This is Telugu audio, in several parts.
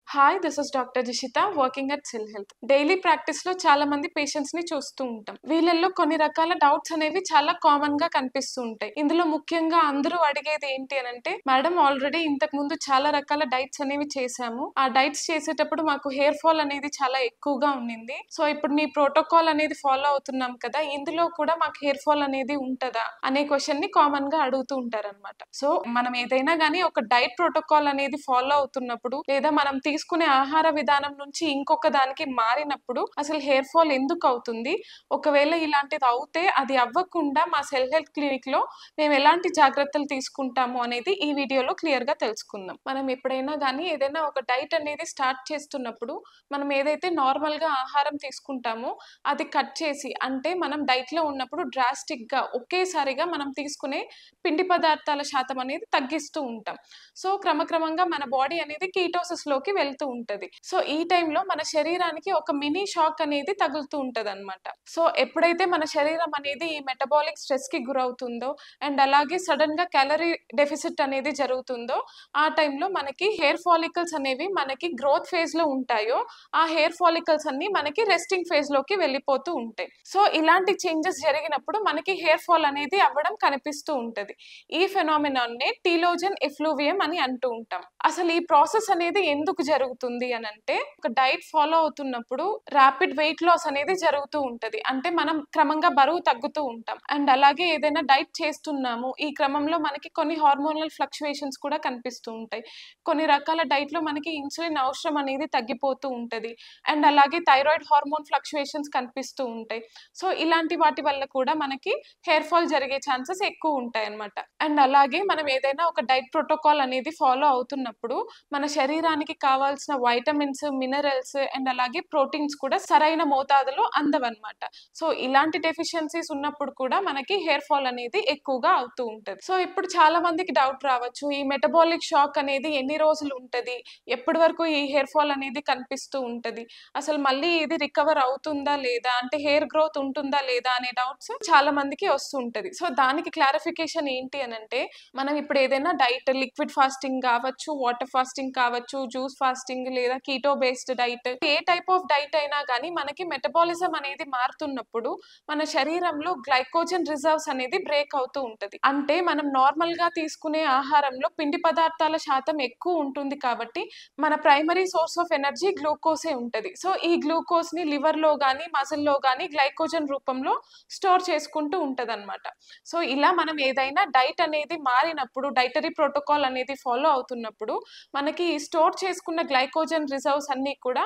Hi, this is doctor Jishitha working at cell health. Daily practice లో చాలా మంది పేషెంట్స్ ని చూస్తూ ఉంటాం. వీళ్ళల్లో కొన్ని రకాల డౌట్స్ అనేవి చాలా కామన్ గా కనిపిస్తూ ఉంటాయి. ఇందులో ముఖ్యంగా అందరూ అడిగేది ఏంటి అని అంటే, మేడం ఆల్రెడీ ఇంతకు ముందు చాలా రకాల డైట్స్ అనేవి చేశాము. ఆ డైట్స్ చేసేటప్పుడు మాకు హెయిర్ ఫాల్ అనేది చాలా ఎక్కువగా ఉండింది. సో ఇప్పుడు మీ ప్రోటోకాల్ అనేది ఫాలో అవుతున్నాం కదా, ఇందులో కూడా మాకు హెయిర్ ఫాల్ అనేది ఉంటదా అనే క్వశ్చన్ ని కామన్ గా అడుగుతూ ఉంటారు అనమాట. సో మనం ఏదైనా గానీ ఒక డైట్ ప్రోటోకాల్ అనేది ఫాలో అవుతున్నప్పుడు, లేదా మనం తీసుకునే ఆహార విధానం నుంచి ఇంకొక దానికి మారినప్పుడు అసలు హెయిర్ ఫాల్ ఎందుకు అవుతుంది, ఒకవేళ ఇలాంటిది అవుతే అది అవ్వకుండా మా సెల్ హెల్త్ క్లినిక్ లో మేము ఎలాంటి జాగ్రత్తలు తీసుకుంటాము అనేది ఈ వీడియోలో క్లియర్ గా తెలుసుకుందాం. మనం ఎప్పుడైనా కానీ ఏదైనా ఒక డైట్ అనేది స్టార్ట్ చేస్తున్నప్పుడు మనం ఏదైతే నార్మల్ గా ఆహారం తీసుకుంటామో అది కట్ చేసి, అంటే మనం డైట్ లో ఉన్నప్పుడు డ్రాస్టిక్ గా ఒకేసారిగా మనం తీసుకునే పిండి పదార్థాల శాతం అనేది తగ్గిస్తూ ఉంటాం. సో క్రమక్రమంగా మన బాడీ అనేది కీటోసిస్ లోకి వెళ్తూ ఉంటది. సో ఈ టైంలో మన శరీరానికి ఒక మినీ షాక్ అనేది తగులుతూ ఉంటది అనమాట. సో ఎప్పుడైతే మన శరీరం అనేది ఈ మెటబాలిక్ స్ట్రెస్ కి గురవుతుందో అండ్ అలాగే సడన్ గా క్యాలరీ డెఫిసిట్ అనేది జరుగుతుందో, ఆ టైంలో మనకి హెయిర్ ఫాలికల్స్ అనేవి మనకి గ్రోత్ ఫేజ్ లో ఉంటాయో ఆ హెయిర్ ఫాలికల్స్ అన్ని మనకి రెస్టింగ్ ఫేజ్ లోకి వెళ్ళిపోతూ ఉంటాయి. సో ఇలాంటి చేంజెస్ జరిగినప్పుడు మనకి హెయిర్ ఫాల్ అనేది అవ్వడం కనిపిస్తూ ఉంటది. ఈ ఫెనామినాన్ నే టీలోజన్ ఎఫ్లూవియం అని అంటూ ఉంటాం. అసలు ఈ ప్రాసెస్ అనేది ఎందుకు జరుగుతుంది అని అంటే, ఒక డైట్ ఫాలో అవుతున్నప్పుడు ర్యాపిడ్ వెయిట్ లాస్ అనేది జరుగుతూ ఉంటది. అంటే మనం క్రమంగా బరువు తగ్గుతూ ఉంటాం. అండ్ అలాగే ఏదైనా డైట్ చేస్తున్నాము, ఈ క్రమంలో మనకి కొన్ని హార్మోనల్ ఫ్లక్చువేషన్స్ కూడా కనిపిస్తూ ఉంటాయి. కొన్ని రకాల డైట్ లో మనకి ఇన్సులిన్ అవసరం అనేది తగ్గిపోతూ ఉంటది. అండ్ అలాగే థైరాయిడ్ హార్మోన్ ఫ్లక్చువేషన్స్ కనిపిస్తూ ఉంటాయి. సో ఇలాంటి వాటి వల్ల కూడా మనకి హెయిర్ ఫాల్ జరిగే ఛాన్సెస్ ఎక్కువ ఉంటాయి అన్నమాట. అండ్ అలాగే మనం ఏదైనా ఒక డైట్ ప్రోటోకాల్ అనేది ఫాలో అవుతున్నప్పుడు మన శరీరానికి కావాల్సిన వైటమిన్స్, మినరల్స్ అండ్ అలాగే ప్రోటీన్స్ కూడా సరైన మోతాదులో అందవన్నమాట. సో ఇలాంటి డెఫిషియన్సీస్ ఉన్నప్పుడు కూడా మనకి హెయిర్ ఫాల్ అనేది ఎక్కువగా అవుతూ ఉంటది. సో ఇప్పుడు చాలా మందికి డౌట్ రావచ్చు, ఈ మెటబాలిక్ షాక్ అనేది ఎన్ని రోజులు ఉంటది, ఎప్పటి వరకు ఈ హెయిర్ ఫాల్ అనేది కనిపిస్తూ ఉంటది, అసలు మళ్ళీ ఇది రికవర్ అవుతుందా లేదా, అంటే హెయిర్ గ్రోత్ ఉంటుందా లేదా అనే డౌట్స్ చాలా మందికి వస్తూ ఉంటది. సో దానికి క్లారిఫికేషన్ ఏంటి అని అంటే, మనం ఇప్పుడు ఏదైనా డైట్ లిక్విడ్ ఫాస్టింగ్ కావచ్చు, వాటర్ ఫాస్టింగ్ కావచ్చు, జ్యూస్ ఫాస్టింగ్ లేదా keto based diet, A type of diet అయినా కానీ మనకి మెటబాలిజం అనేది మారుతున్నప్పుడు మన శరీరంలో గ్లైకోజన్ రిజర్వ్స్ అనేది బ్రేక్ అవుతూ ఉంటది. అంటే మనం నార్మల్ గా తీసుకునే ఆహారంలో పిండి పదార్థాల శాతం ఎక్కువ ఉంటుంది కాబట్టి మన ప్రైమరీ సోర్స్ ఆఫ్ ఎనర్జీ గ్లూకోజే ఉంటది. సో ఈ గ్లూకోజ్ ని లివర్ లో గానీ మజిల్ లో గానీ గ్లైకోజన్ రూపంలో స్టోర్ చేసుకుంటూ ఉంటది అనమాట. సో ఇలా మనం ఏదైనా డైట్ అనేది మారినప్పుడు, డైటరీ ప్రోటోకాల్ అనేది ఫాలో అవుతున్నప్పుడు మనకి స్టోర్ చేసుకున్న గ్లైకోజన్ రిజర్వ్స్ అన్ని కూడా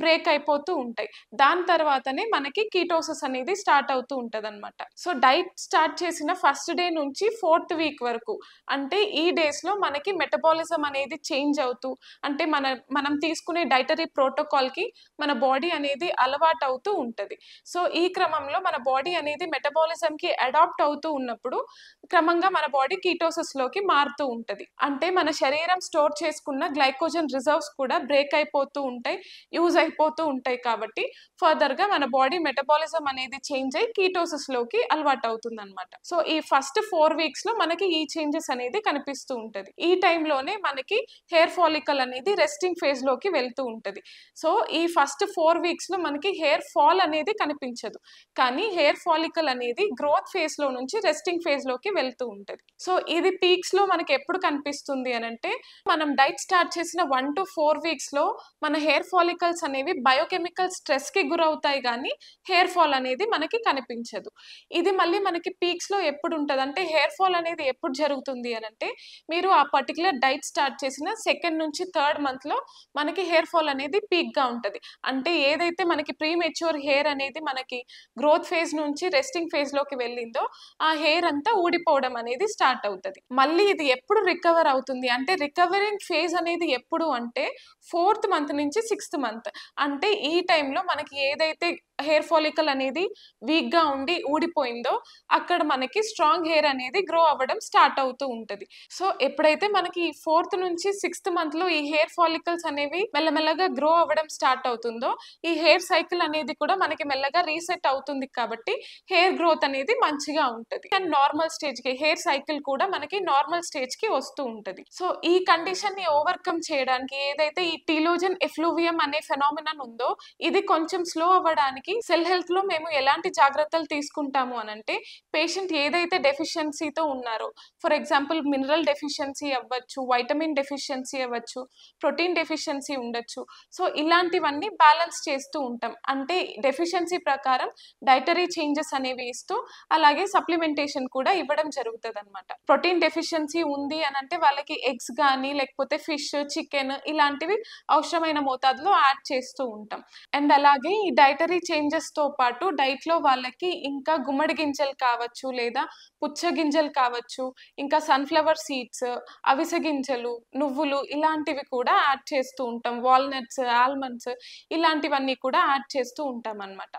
బ్రేక్ అయిపోతూ ఉంటాయి. దాని తర్వాతనే మనకి కీటోసిస్ అనేది స్టార్ట్ అవుతూ ఉంటది అనమాట. సో డైట్ స్టార్ట్ చేసిన ఫస్ట్ డే నుంచి 4th వీక్ వరకు, అంటే ఈ డేస్ లో మనకి మెటబాలిజం అనేది చేంజ్ అవుతూ, అంటే మనం తీసుకునే డైటరీ ప్రోటోకాల్ కి మన బాడీ అనేది అలవాటు అవుతూ ఉంటది. సో ఈ క్రమంలో మన బాడీ అనేది మెటబాలిజం కి అడాప్ట్ అవుతూ ఉన్నప్పుడు క్రమంగా మన బాడీ కీటోసిస్ లోకి మారుతూ ఉంటది. అంటే మన శరీరం స్టోర్ చేసుకున్న గ్లైకోజన్ రిజర్వ్స్ కూడా బ్రేక్ అయిపోతూ ఉంటాయి, యూజ్ అయిపోతూ ఉంటాయి. కాబట్టి ఫర్దర్ గా మన బాడీ మెటబాలిజం అనేది చేంజ్ అయ్యి కీటోసిస్ లోకి అలవాటు అవుతుంది అనమాట. సో ఈ ఫస్ట్ 4 వీక్స్ లో మనకి ఈ చేంజెస్ అనేది కనిపిస్తూ ఉంటది. ఈ టైంలోనే మనకి హెయిర్ ఫాలికల్ అనేది రెస్టింగ్ ఫేజ్ లోకి వెళ్తూ ఉంటది. సో ఈ ఫస్ట్ 4 వీక్స్ లో మనకి హెయిర్ ఫాల్ అనేది కనిపించదు, కానీ హెయిర్ ఫాలికల్ అనేది గ్రోత్ ఫేజ్ లో నుంచి రెస్టింగ్ ఫేజ్ లోకి వెళ్తూ ఉంటది. సో ఇది పీక్స్ లో మనకి ఎప్పుడు కనిపిస్తుంది అని అంటే, మనం డైట్ స్టార్ట్ చేసిన 1 to 4 వీక్స్ లో మన హెయిర్ ఫాలికల్స్ అనేవి బయోకెమికల్ స్ట్రెస్ కి గురవుతాయి, కానీ హెయిర్ ఫాల్ అనేది మనకి కనిపించదు. ఇది మళ్ళీ మనకి పీక్స్ లో ఎప్పుడు ఉంటది అంటే, హెయిర్ ఫాల్ అనేది ఎప్పుడు జరుగుతుంది అని అంటే, మీరు ఆ పర్టికులర్ డైట్ స్టార్ట్ చేసిన 2nd నుంచి 3rd మంత్ లో మనకి హెయిర్ ఫాల్ అనేది పీక్ గా ఉంటది. అంటే ఏదైతే మనకి ప్రీ మెచ్యూర్ హెయిర్ అనేది మనకి గ్రోత్ ఫేజ్ నుంచి రెస్టింగ్ ఫేజ్ లోకి వెళ్ళిందో ఆ హెయిర్ అంతా ఊడిపోవడం అనేది స్టార్ట్ అవుతది. మళ్ళీ ఇది ఎప్పుడు రికవర్ అవుతుంది అంటే, రికవరింగ్ ఫేజ్ అనేది ఎప్పుడు అంటే 4th మంత్ నుంచి 6th మంత్. అంటే ఈ టైంలో మనకి ఏదైతే హెయిర్ ఫాలికల్ అనేది వీక్ గా ఉండి ఊడిపోయిందో అక్కడ మనకి స్ట్రాంగ్ హెయిర్ అనేది గ్రో అవ్వడం స్టార్ట్ అవుతూ ఉంటది. సో ఎప్పుడైతే మనకి 4th నుంచి 6th మంత్ లో ఈ హెయిర్ ఫాలికల్స్ అనేవి మెల్లమెల్లగా గ్రో అవ్వడం స్టార్ట్ అవుతుందో ఈ హెయిర్ సైకిల్ అనేది కూడా మనకి మెల్లగా రీసెట్ అవుతుంది కాబట్టి హెయిర్ గ్రోత్ అనేది మంచిగా ఉంటది. అండ్ నార్మల్ స్టేజ్ కి హెయిర్ సైకిల్ కూడా మనకి నార్మల్ స్టేజ్ కి వస్తూ ఉంటది. సో ఈ కండిషన్ ని ఓవర్కమ్ చేయడానికి ఏదైతే ఈ టీలోజన్ ఎఫ్లూవియం అనే ఫెనామినన్ ఉందో ఇది కొంచెం స్లో అవ్వడానికి సెల్ హెల్త్ లో మేము ఎలాంటి జాగ్రత్తలు తీసుకుంటాము అనంటే పేషెంట్ ఏదైతే డెఫిషియన్సీతో ఉన్నారో ఫర్ ఎగ్జాంపుల్ మినరల్ డెఫిషియన్సీ అవ్వచ్చు, వైటమిన్ డెఫిషియన్సీ అవ్వచ్చు, ప్రోటీన్ డెఫిషియన్సీ ఉండొచ్చు. సో ఇలాంటివన్నీ బ్యాలెన్స్ చేస్తూ ఉంటాం. అంటే డెఫిషియన్సీ ప్రకారం డైటరీ చేంజెస్ అనేవి ఇస్తూ అలాగే సప్లిమెంటేషన్ కూడా ఇవ్వడం జరుగుతుంది అనమాట. ప్రోటీన్ డెఫిషియన్సీ ఉంది అని అంటే వాళ్ళకి ఎగ్స్ కానీ లేకపోతే ఫిష్, చికెన్ ఇలాంటివి అవసరమైన మోతాదులో యాడ్ చేస్తూ ఉంటాం. అండ్ అలాగే ఈ డైటరీ చేంజెస్ తో పాటు డైట్ లో వాళ్ళకి ఇంకా గుమ్మడి గింజలు కావచ్చు లేదా పుచ్చ గింజలు కావచ్చు, ఇంకా సన్ఫ్లవర్ సీడ్స్, అవిసె గింజలు, నువ్వులు ఇలాంటివి కూడా యాడ్ చేస్తూ ఉంటాం. వాల్నట్స్, ఆల్మండ్స్ ఇలాంటివన్నీ కూడా యాడ్ చేస్తూ ఉంటాం అన్నమాట.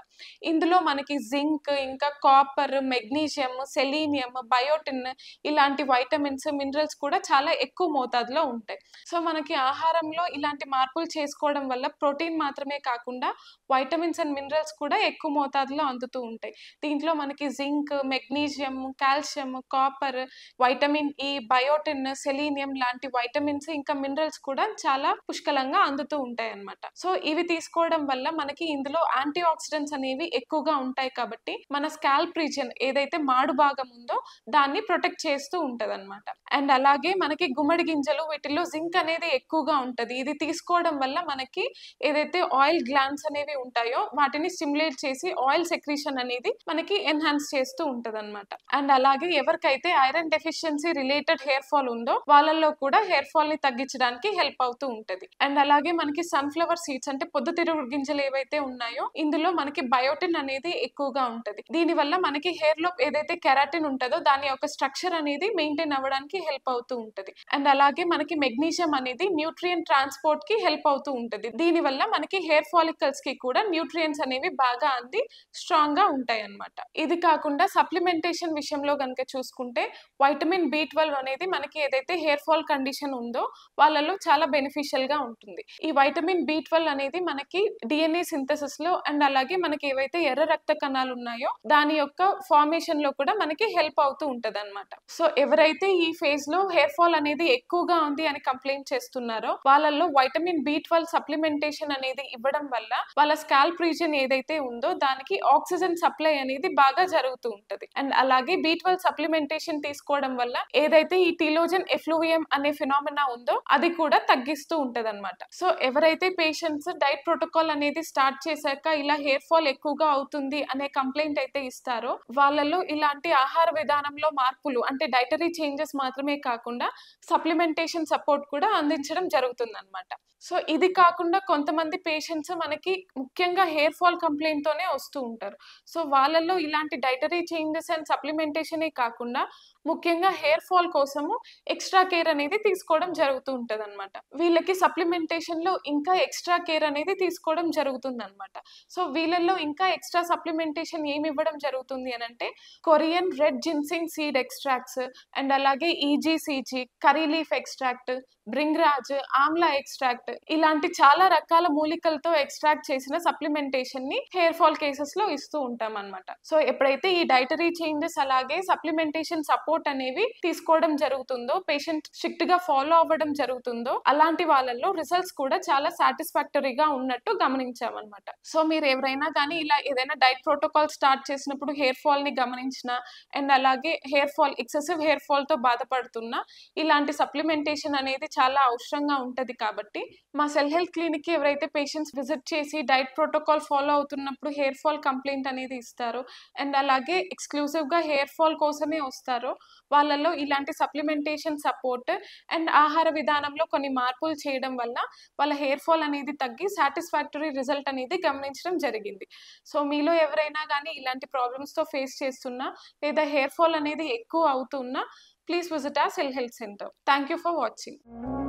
ఇందులో మనకి జింక్, ఇంకా కాపర్, మెగ్నీషియం, సెలీనియం, బయోటిన్ ఇలాంటి వైటమిన్స్, మినరల్స్ కూడా చాలా ఎక్కువ మోతాదులో ఉంటాయి. సో మనకి ఆహారంలో ఇలాంటి మార్పులు చేసుకోవడం వల్ల ప్రోటీన్ మాత్రమే కాకుండా వైటమిన్స్ అండ్ మినరల్స్ కూడా ఎక్కువ మోతాదులో అందుతూ ఉంటాయి. దీంట్లో మనకి zinc, magnesium, calcium, copper, vitamin E, biotin, selenium లాంటి వైటమిన్స్ ఇంకా మినరల్స్ కూడా చాలా పుష్కలంగా అందుతూ ఉంటాయి అన్నమాట. సో ఇవి తీసుకోవడం వల్ల మనకి ఇందులో యాంటీ ఆక్సిడెంట్స్ అనేవి ఎక్కువగా ఉంటాయి కాబట్టి మన స్కాల్ప్ రీజియన్ ఏదైతే మాడు భాగం ఉందో దాన్ని ప్రొటెక్ట్ చేస్తూ ఉంటది అనమాట. అండ్ అలాగే మనకి గుమ్మడి గింజలు వీటిల్లో జింక్ అనేది ఎక్కువగా ఉంటది. ఇది తీసుకోవడం వల్ల మనకి ఏదైతే ఆయిల్ గ్లాండ్స్ అనేవి ఉంటాయో వాటిని స్టిమ్యులేట్ చేసి ఆయిల్ సెక్రీషన్ అనేది మనకి ఎన్హాన్స్ చేస్తూ ఉంటది అనమాట. అండ్ అలాగే ఎవరికైతే iron deficiency related hair fall ఉందో వాళ్ళల్లో కూడా హెయిర్ ఫాల్ ని తగ్గించడానికి హెల్ప్ అవుతూ ఉంటది. అండ్ అలాగే మనకి సన్ఫ్లవర్ సీడ్స్ అంటే పొద్దుతిరుగుడు గింజలు ఏవైతే ఉన్నాయో ఇందులో మనకి బయోటిన్ అనేది ఎక్కువగా ఉంటది. దీని వల్ల మనకి హెయిర్ లో ఏదైతే కెరాటిన్ ఉంటుందో దాని యొక్క స్ట్రక్చర్ అనేది మెయింటైన్ అవ్వడానికి హెల్ప్ అవుతూ ఉంటది. అండ్ అలాగే మనకి మెగ్నీషియం అనేది న్యూట్రియన్ ట్రాన్స్పోర్ట్ కి హెల్ప్ అవుతూ ఉంటది. దీని వల్ల మనకి హెయిర్ ఫాలికల్స్ కి కూడా న్యూట్రియన్స్ అనేవి బాగా అంది స్ట్రాంగ్ గా ఉంటాయి అన్నమాట. ఇది కాకుండా సప్లిమెంటేషన్ విషయంలో కనుక చూసుకుంటే వైటమిన్ B12 అనేది మనకి ఏదైతే హెయిర్ ఫాల్ కండిషన్ ఉందో వాళ్ళలో చాలా బెనిఫిషియల్ గా ఉంటుంది. ఈ వైటమిన్ B12 అనేది మనకి DNA సింథసిస్ లో అండ్ అలాగే మనకి ఏవైతే ఎర్ర రక్త కణాలు ఉన్నాయో దాని యొక్క ఫార్మేషన్ లో కూడా మనకి హెల్ప్ అవుతూ ఉంటది అనమాట. సో ఎవరైతే ఈ ఫేజ్ లో హెయిర్ ఫాల్ అనేది ఎక్కువగా ఉంది అని కంప్లైంట్ చేస్తున్నారో వాళ్ళల్లో వైటమిన్ B12 సప్లిమెంటేషన్ అనేది ఇవ్వడం వల్ల వాళ్ళ స్కాల్ప్ రీజియన్ ఏదైతే ఉందో దానికి ఆక్సిజన్ సప్లై అనేది బాగా జరుగుతూ ఉంటది. అండ్ అలాగే B12 సప్లిమెంటేషన్ తీసుకోవడం వల్ల ఏదైతే ఈ టీలోజన్ ఎఫ్లూవియం అనే ఫినామినా ఉందో అది కూడా తగ్గిస్తూ ఉంటది అనమాట. సో ఎవరైతే పేషెంట్స్ డైట్ ప్రోటోకాల్ అనేది స్టార్ట్ చేశాక ఇలా హెయిర్ ఫాల్ ఎక్కువగా అవుతుంది అనే కంప్లైంట్ అయితే ఇస్తారో వాళ్ళలో ఇలాంటి ఆహార విధానంలో మార్పులు అంటే డైటరీ చేంజెస్ మాత్రమే కాకుండా సప్లిమెంటేషన్ సపోర్ట్ కూడా అందించడం జరుగుతుంది అనమాట. సో ఇది కాకుండా కొంతమంది పేషెంట్స్ మనకి ముఖ్యంగా హెయిర్ ఫాల్ కంప్లైంట్ తోనే వస్తూ ఉంటారు. సో వాళ్ళల్లో ఇలాంటి డైటరీ చేంజెస్ అండ్ సప్లిమెంటేషన్ కాకుండా ముఖ్యంగా హెయిర్ ఫాల్ కోసము ఎక్స్ట్రా కేర్ అనేది తీసుకోవడం జరుగుతూ ఉంటది అనమాట. వీళ్ళకి సప్లిమెంటేషన్ లో ఇంకా ఎక్స్ట్రా కేర్ అనేది తీసుకోవడం జరుగుతుంది అనమాట. సో వీళ్ళల్లో ఇంకా ఎక్స్ట్రా సప్లిమెంటేషన్ ఏమి ఇవ్వడం జరుగుతుంది అని అంటే Korean red ginseng seed extracts and అలాగే EGCG, curry leaf extract, Bhringraj, Amla extract ఇలాంటి చాలా రకాల మూలికలతో ఎక్స్ట్రాక్ట్ చేసిన సప్లిమెంటేషన్ ని హెయిర్ ఫాల్ కేసెస్ లో ఇస్తూ ఉంటాం అనమాట. సో ఎప్పుడైతే ఈ డైటరీ చేంజెస్ అలాగే సప్లిమెంటేషన్ సపోర్ట్ అనేవి తీసుకోవడం జరుగుతుందో పేషెంట్ స్ట్రిక్ట్ గా ఫాలో అవ్వడం జరుగుతుందో అలాంటి వాళ్ళల్లో రిజల్ట్స్ కూడా చాలా సాటిస్ఫాక్టరీగా ఉన్నట్టు గమనించామన్నమాట. సో మీరు ఎవరైనా కానీ ఇలా ఏదైనా డైట్ ప్రోటోకాల్ స్టార్ట్ చేసినప్పుడు హెయిర్ ఫాల్ ని గమనించిన అండ్ అలాగే ఎక్సెసివ్ హెయిర్ ఫాల్ తో బాధపడుతున్నా ఇలాంటి సప్లిమెంటేషన్ అనేది చాలా అవసరంగా ఉంటది. కాబట్టి మా సెల్ హెల్త్ క్లినిక్ కి ఎవరైతే పేషెంట్స్ విజిట్ చేసి డైట్ ప్రోటోకాల్ ఫాలో అవుతున్నప్పుడు హెయిర్ ఫాల్ కంప్లైంట్ అనేది ఇస్తారో అండ్ అలాగే ఎక్స్క్లూసివ్ గా హెయిర్ ఫాల్ కోసమే వస్తారో వాళ్ళల్లో ఇలాంటి సప్లిమెంటేషన్ సపోర్ట్ అండ్ ఆహార విధానంలో కొన్ని మార్పులు చేయడం వల్ల వాళ్ళ హెయిర్ ఫాల్ అనేది తగ్గి సాటిస్ఫాక్టరీ రిజల్ట్ అనేది గమనించడం జరిగింది. సో మీలో ఎవరైనా కానీ ఇలాంటి ప్రాబ్లమ్స్ తో ఫేస్ చేస్తున్నా లేదా హెయిర్ ఫాల్ అనేది ఎక్కువ అవుతున్నా please visit our Cell Health Center. Thank you for watching.